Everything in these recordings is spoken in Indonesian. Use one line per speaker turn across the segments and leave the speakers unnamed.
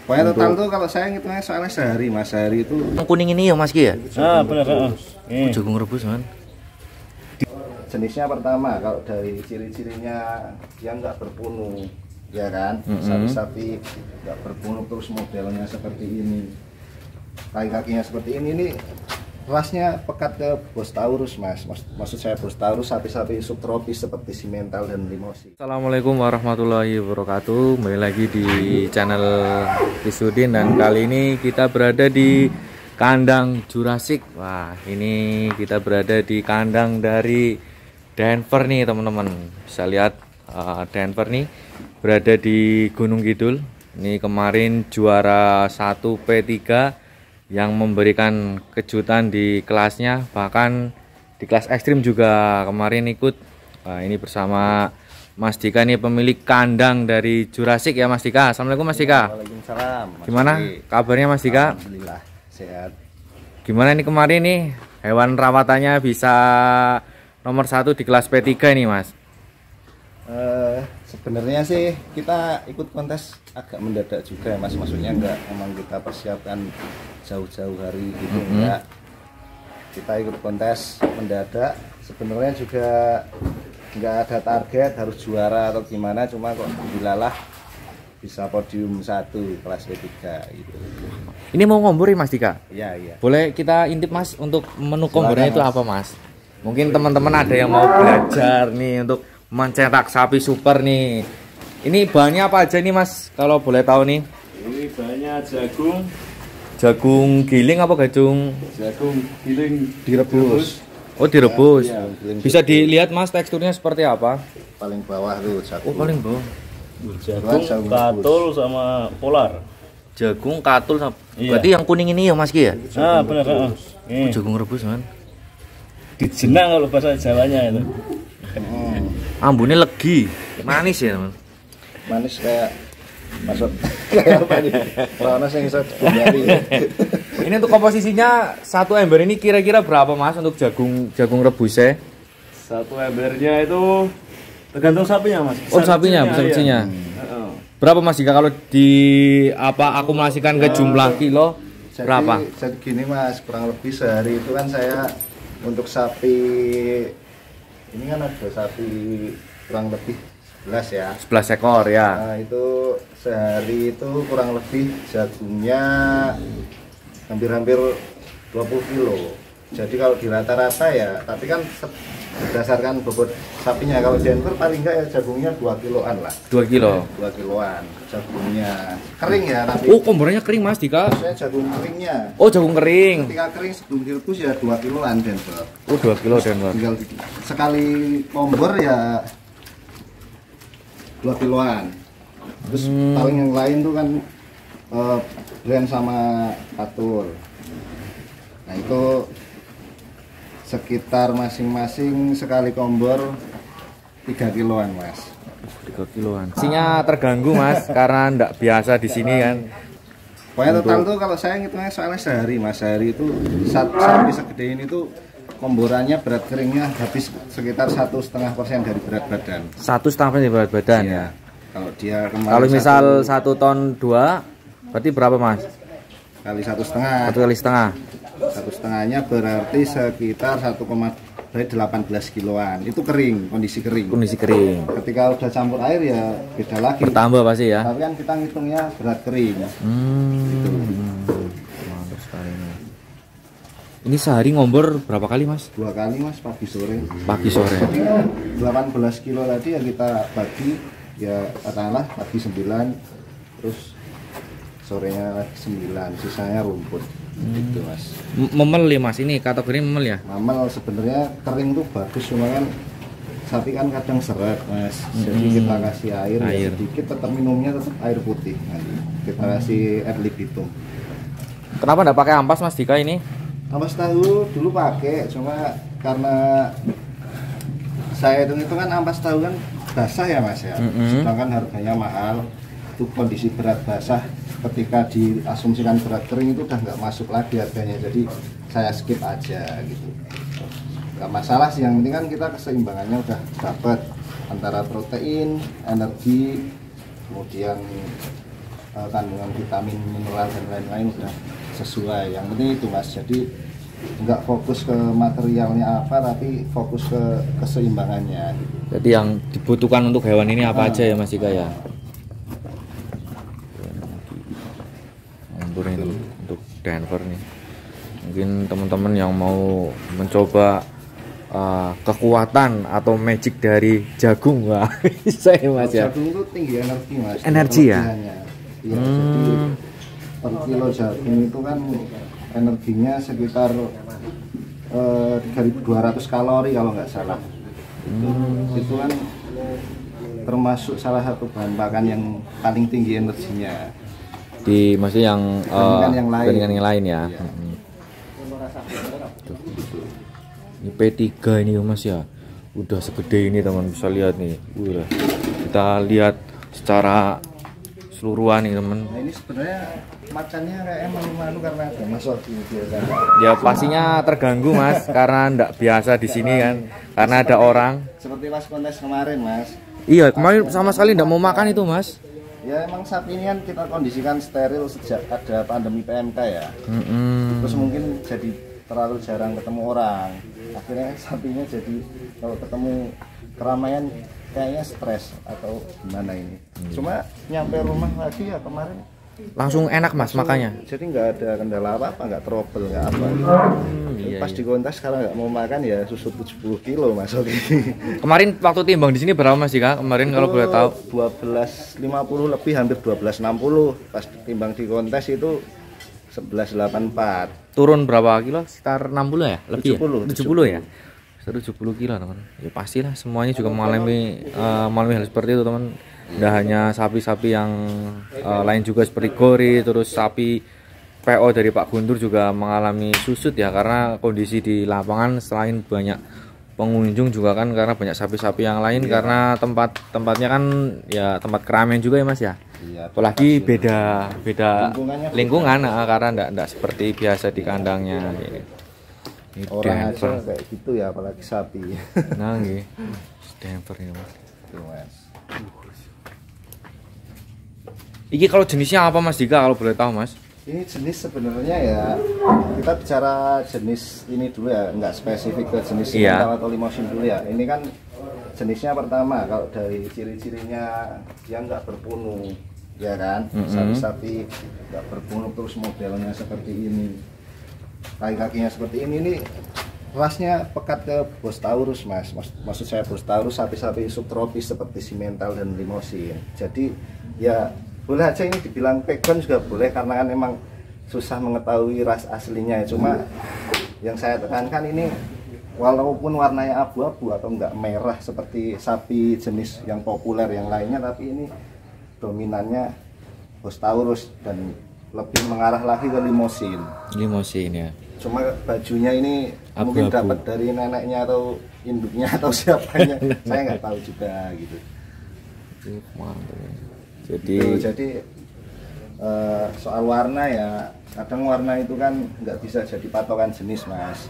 Pokoknya total tuh kalau saya ngitungnya soalnya sehari mas, sehari itu
Yang kuning ini ya Mas Ki ya?
Benar.
Jagung rebus man.
jenisnya pertama kalau dari ciri-cirinya dia nggak berpunung, ya kan? Sapi-sapi nggak berpunung terus modelnya seperti ini, kaki-kakinya seperti ini rasnya pekat ke Bos Taurus mas. Maksud saya Bos Taurus sapi-sapi subtropis seperti Simmental dan Limousin.
Assalamualaikum warahmatullahi wabarakatuh. Kembali lagi di channel Kisudin dan kali ini kita berada di kandang Jurassic. Wah, ini kita berada di kandang dari Denver nih teman-teman. Bisa lihat Denver nih berada di Gunung Kidul. Ini kemarin juara 1 P3 yang memberikan kejutan di kelasnya, bahkan di kelas ekstrim juga kemarin ikut. Nah, ini bersama Mas Dika nih, pemilik kandang dari Jurassic ya Mas Dika. Assalamualaikum Mas Dika.
Waalaikumsalam.
Gimana kabarnya Mas Dika?
Alhamdulillah sehat.
Gimana nih kemarin nih hewan rawatannya bisa nomor 1 di kelas P3 ini Mas?
Sebenarnya sih kita ikut kontes agak mendadak juga ya mas, maksudnya enggak memang kita persiapkan jauh-jauh hari gitu, enggak. Kita ikut kontes mendadak, sebenarnya juga enggak ada target harus juara atau gimana, cuma kok dilalah bisa podium 1 kelas P3 gitu.
Ini mau ngombori Mas Dika?
Iya.
Boleh kita intip Mas untuk menu kombornya itu apa Mas? Mungkin teman-teman ada yang mau belajar nih untuk mencetak sapi super nih. Ini bahannya apa aja nih Mas? Kalau boleh tahu nih.
Ini bahannya
Jagung giling apa jagung?
jagung giling
Direbus.
Oh, direbus.
Ya,
Bisa dilihat Mas teksturnya seperti apa?
paling bawah tuh jagung.
Oh, paling bawah.
jagung katul sama polar.
Jagung katul sama.
Iya.
Berarti yang kuning ini ya Mas Ki ya?
Benar.
Oh, jagung rebus man.
Dijenang kalau bahasa Jawanya itu.
Ambune legi, manis ya teman.
Manis kayak masuk kayak apa nih? Karena saya bisa dihindari.
Ini untuk komposisinya satu ember ini kira-kira berapa Mas untuk jagung rebusnya?
Satu embernya itu tergantung sapinya Mas.
Oh, sapinya, besar-besarnya. Berapa Mas jika kalau di akumulasikan ke jumlah kilo berapa?
Jadi gini mas, kurang lebih sehari itu kan saya untuk sapi ini kan ada sapi kurang lebih 11 ya.
11 ekor ya.
Nah itu sehari itu kurang lebih jagungnya hampir-hampir 20 kilo. Jadi kalau di rata-rata ya, tapi kan berdasarkan bobot sapinya, kalau Denver paling enggak ya jagungnya 2 kiloan lah.
2 kilo.
2 kiloan jagungnya. Kering ya tapi.
Oh, kombornya kering Mas Dika.
Saya jagung keringnya.
Oh, jagung kering.
Ketika kering sebelum direbus ya 2 kiloan Denver.
Oh, 2 kilo Denver.
Tinggal sekali kombor ya 2 kiloan. Terus paling yang lain tuh kan blend sama katul. Nah itu sekitar masing-masing sekali kombor 3 kiloan mas.
3 kiloan. Sinya terganggu Mas karena enggak biasa di sini kan.
Pokoknya total tuh kalau saya ngitungnya soalnya sehari mas, sehari itu sapi segede ini tuh komborannya berat keringnya habis sekitar 1,5% dari berat badan.
1,5% dari berat badan
Iya.
ya.
Kalau dia kemarin
Kalau misal 1 ton 2 berarti berapa Mas?
kali 1,5.
1 kali setengah.
1,5-nya berarti sekitar 1,18 kiloan. Itu kering, kondisi kering.
Kondisi kering.
Ketika udah campur air ya beda lagi.
Bertambah pasti ya.
Tapi kan kita ngitungnya berat kering.
Mantap sekali ini. Ini sehari ngombor berapa kali Mas?
2 kali mas, pagi sore.
Pagi sore.
Jadi 18 kilo tadi ya kita bagi ya katakanlah pagi 9 terus sorenya lagi 9, sisanya rumput. Gitu mas.
Memel ya Mas, ini kategori memel ya?
Mamel sebenarnya kering tuh bagus, cuma kan sapi kan kadang seret mas. Jadi kita kasih air. Ya sedikit, tetap minumnya tetap air putih nanti. Kita kasih air lipitum.
Kenapa enggak pakai ampas Mas Dika ini?
Ampas tahu dulu pakai, cuma karena saya hitung kan ampas tahu kan basah ya mas ya. Sedangkan harganya mahal. Itu kondisi berat basah, ketika diasumsikan berat kering itu udah nggak masuk lagi harganya, jadi saya skip aja gitu. Nggak masalah sih, yang penting kan kita keseimbangannya udah dapat antara protein, energi, kemudian kandungan vitamin, mineral dan lain-lain udah sesuai. Yang penting itu Mas, jadi nggak fokus ke materialnya apa, tapi fokus ke keseimbangannya.
Jadi yang dibutuhkan untuk hewan ini apa aja ya Mas Ika ya? Ampun ini untuk Denver nih. Mungkin teman-teman yang mau mencoba kekuatan atau magic dari jagung, wah bisa ya Mas ya.
Jagung itu tinggi energi Mas.
Energi ya.
Iya, jadi per kilo jagung itu kan energinya sekitar 3.200 kalori kalau nggak salah. Itu kan termasuk salah satu bahan makan yang paling tinggi energinya.
Maksudnya dibandingkan yang lain ya.
Iya.
Ini P3 ini Mas ya, udah segede ini teman, bisa lihat nih. Udah kita lihat secara keseluruhan nih teman.
Nah ini sebenarnya macannya kayak malu-malu karena ada masuk di biasa.
Ya pastinya terganggu Mas karena ndak biasa di sini kan, karena ada orang.
Seperti pas kontes kemarin Mas.
Iya kemarin sama sekali ndak mau makan itu Mas.
Ya emang sapi ini kan kita kondisikan steril sejak ada pandemi PMK ya. Terus mungkin jadi terlalu jarang ketemu orang. Akhirnya sapinya jadi kalau ketemu keramaian kayaknya stres atau gimana ini. Cuma nyampe rumah lagi ya kemarin
langsung enak Mas makanya.
Jadi nggak ada kendala apa-apa, nggak trouble, nggak apa.
Iya,
Pas
iya.
di kontes kalau nggak mau makan ya susu 70 kilo Mas. Oke.
Kemarin waktu timbang di sini berapa Mas Ika? Kemarin kalau boleh tahu.
12.50 lebih, hampir 12.60. Pas timbang di kontes itu 11.84.
Turun berapa kilo? Sekitar 60 ya? Lebih
70,
ya? 70 ya? 70 kilo teman. Ya pastilah semuanya juga mengalami hal seperti itu teman. Nggak hanya sapi-sapi yang lain juga seperti gori, terus sapi PO dari Pak Guntur juga mengalami susut ya, karena kondisi di lapangan selain banyak pengunjung juga kan karena banyak sapi-sapi yang lain, karena tempatnya kan ya tempat keramaian juga ya Mas ya.
Iya,
Apalagi beda lingkungan karena ndak seperti biasa di kandangnya. Ini
orang
Denver.
aja kayak gitu ya, apalagi sapi.
Nah, nggih. Denver ini Mas.
Tuh, Mas.
Iki kalau jenisnya apa Mas Dika kalau boleh tahu Mas?
Ini jenis sebenarnya ya, kita bicara jenis ini dulu ya, nggak spesifik ke jenis
Iya.
simental atau limosin dulu ya. Ini kan jenisnya pertama, kalau dari ciri-cirinya dia nggak berpunung, ya kan? Sapi-sapi nggak berpunung, terus modelnya seperti ini, kaki-kakinya seperti ini rasnya pekat ke Bos Taurus Mas. Maksud saya Bos Taurus, sapi-sapi subtropis seperti simental dan limosin. Jadi ya boleh aja ini dibilang pegon juga boleh, karena kan emang susah mengetahui ras aslinya ya. Cuma yang saya tekankan ini walaupun warnanya abu-abu atau enggak merah seperti sapi jenis yang populer yang lainnya, tapi ini dominannya Bos Taurus dan lebih mengarah lagi ke limosin.
Limosin ya.
Cuma bajunya ini
Abu-abu.
mungkin dapat dari neneknya atau induknya atau siapanya, saya nggak tahu juga gitu.
Mantap.
Jadi soal warna ya, kadang warna itu kan nggak bisa jadi patokan jenis Mas.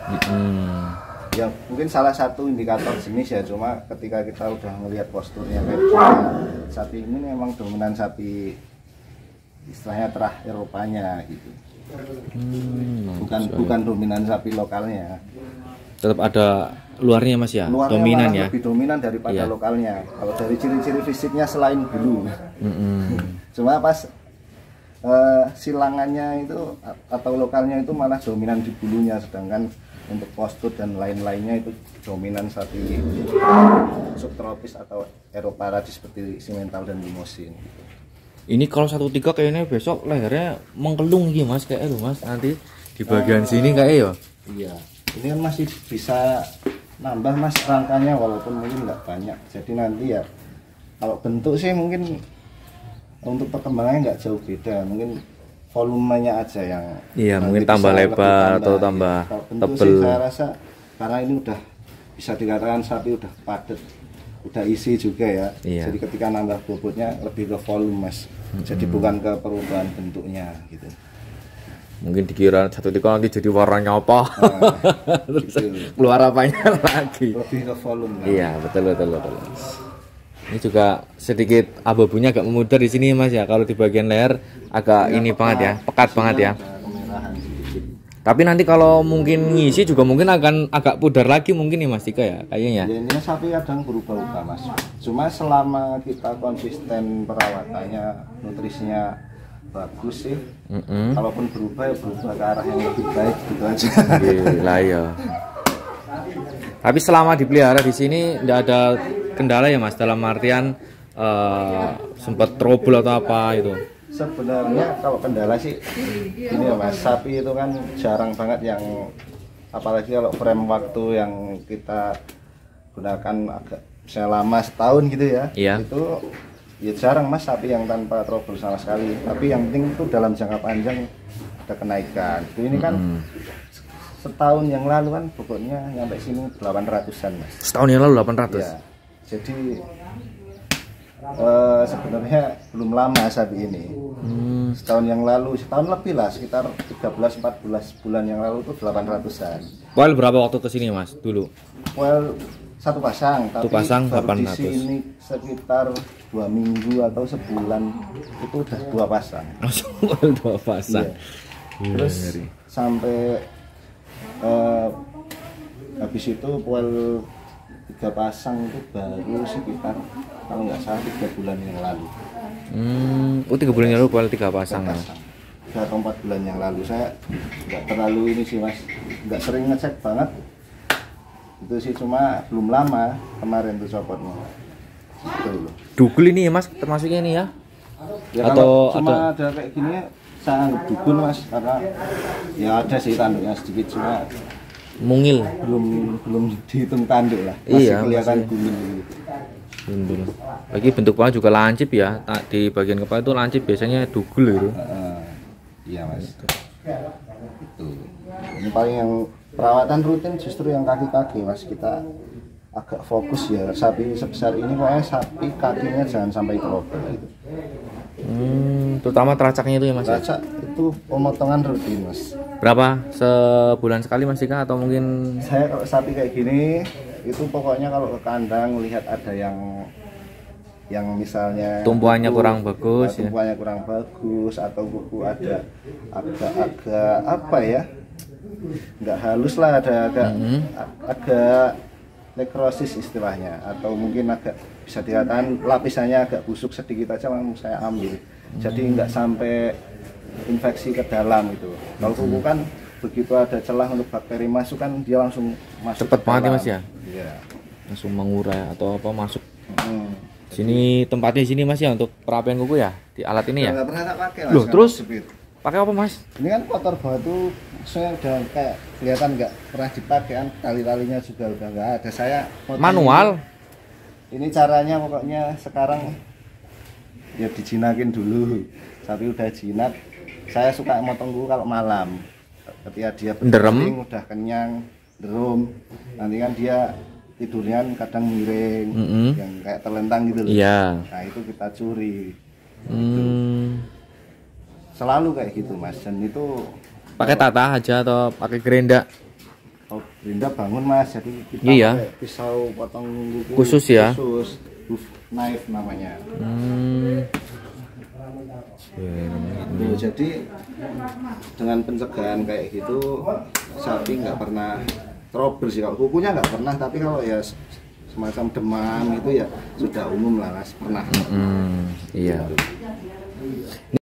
Ya mungkin salah satu indikator jenis ya, cuma ketika kita udah melihat posturnya kayak gini, sapi ini memang dominan sapi istilahnya terah Eropanya gitu. Bukan dominan sapi lokalnya.
Tetap ada luarnya Mas ya,
Luarnya
dominan
malah
ya.
lebih dominan daripada
Iya.
lokalnya. Kalau dari ciri-ciri fisiknya selain bulu. Cuma pas silangannya itu atau lokalnya itu malah dominan di bulunya, sedangkan untuk postur dan lain-lainnya itu dominan sapi subtropis atau Eropa seperti simental dan limosin.
Ini kalau 1.3 kayaknya besok lehernya mengkelung gitu Mas, kayak itu Mas, nanti di bagian sini kayak ya.
Iya, ini kan masih bisa nambah Mas rangkanya walaupun mungkin nggak banyak. Jadi nanti ya kalau bentuk sih mungkin untuk perkembangannya nggak jauh beda, mungkin volumenya aja yang
Iya,
nanti
mungkin
bisa
tambah
lebih
lebar atau tambah
Kalau bentuk
tebel.
sih saya rasa karena ini udah bisa dikatakan sapi udah padat, udah isi juga ya.
Iya.
Jadi ketika nambah bobotnya lebih ke volume Mas. Jadi bukan ke perubahan bentuknya gitu.
Mungkin dikira 1.3 nanti jadi warnanya apa. Terus
Gitu.
keluar apanya lagi.
Lebih ke volume. Kan?
Iya, betul. Ini juga sedikit abu-abunya agak memudar di sini Mas ya. Kalau di bagian leher agak ini banget ya, pekat banget ya.
Kemerahan sedikit.
Tapi nanti kalau mungkin ngisi juga mungkin akan agak pudar lagi mungkin nih Mas Dika ya kayaknya.
Ya, ini sapi kadang berubah-ubah Mas. Cuma selama kita konsisten perawatannya, nutrisinya bagus sih. Kalaupun berubah ya berubah ke arah yang lebih baik gitu aja.
Gila ya. Tapi selama dipelihara di sini tidak ada kendala ya Mas, dalam artian sempat trouble atau apa itu?
Sebenarnya kalau kendala sih ini ya Mas, sapi itu kan jarang banget yang, apalagi kalau frame waktu yang kita gunakan agak misalnya lama setahun gitu ya.
Iya.
Itu ya jarang Mas sapi yang tanpa trouble sama sekali. Tapi yang penting itu dalam jangka panjang ada kenaikan. Ini kan setahun yang lalu kan pokoknya nyampe sini 800-an Mas.
Setahun yang lalu 800.
Ya. Jadi sebenarnya belum lama sapi ini. Setahun yang lalu, setahun lebih lah, sekitar 13-14 bulan yang lalu itu 800-an.
Well, berapa waktu ke sini Mas dulu?
Well, satu pasang, tapi
pasang
baru
800.
di sini sekitar 2 minggu atau sebulan itu udah 2 pasang.
Langsung 2 pasang.
Iya. Terus sampai habis itu well 3 pasang itu baru sekitar kalau nggak salah 3 bulan yang lalu.
3 bulan yang lalu well 3 pasang.
3 atau 4 bulan yang lalu. Saya nggak terlalu ini sih Mas, nggak sering ngecek banget. Itu sih cuma belum lama kemarin tuh copotnya. Gitu loh.
Dugul ini Mas termasuknya ini ya?
Ya
Atau
kalau cuma ada kayak gini saya anggap dugul Mas, karena ya ada sih tanduknya sedikit cuma
mungil.
belum dihitung tanduk lah. Masih
Iya,
kelihatan
masih.
gundul gitu.
Gundul. Lagi bentuk kepala juga lancip ya. Di bagian kepala itu lancip biasanya dugul itu.
Iya Mas. Itu. Ini paling yang perawatan rutin justru yang kaki-kaki Mas, kita agak fokus ya. Sapi sebesar ini pokoknya sapi kakinya jangan sampai trouble gitu.
Terutama teracaknya itu ya Mas.
Teracak itu pemotongan rutin Mas.
Berapa sebulan sekali Mas Dika atau mungkin?
Saya kalau sapi kayak gini itu pokoknya kalau ke kandang lihat ada yang misalnya
Tumpuannya kurang bagus ya.
tumpuannya kurang bagus atau kuku ada agak apa ya, nggak halus lah, ada agak nekrosis istilahnya, atau mungkin agak bisa dikatakan lapisannya agak busuk sedikit aja langsung saya ambil. Jadi nggak sampai infeksi ke dalam gitu. Kalau kuku kan begitu ada celah untuk bakteri masuk kan dia langsung masuk.
Cepet banget ya Mas ya.
Iya.
Langsung mengurai atau apa masuk. Sini tempatnya sini Mas ya untuk perapian kuku ya di alat ini ya.
Nggak pernah tak pakai Mas.
Loh,
kan
terus?
jepit.
Pakai apa Mas?
Ini kan kotor batu, saya udah kayak kelihatan nggak pernah dipakai kan, tali-talinya juga udah nggak ada. Saya
Manual.
Ini caranya pokoknya sekarang ya dijinakin dulu. Sapi udah jinak. Saya suka motong kuku kalau malam. Ketika dia
Derem.
udah kenyang, derum. Nanti kan dia tidurnya kadang miring, yang kayak terlentang gitu loh.
Iya.
Nah itu kita curi. Selalu kayak gitu Mas, dan itu
Pakai tata aja atau pakai gerenda?
kalau gerinda bangun Mas, jadi kita
Iya.
pakai pisau potong kuku
Khusus ya?
khusus, hoof knife namanya. Jadi dengan pencegahan kayak gitu sapi nggak pernah trouble sih. Kalau kukunya nggak pernah, tapi kalau ya semacam demam itu ya sudah umum lah Mas, pernah.
Iya.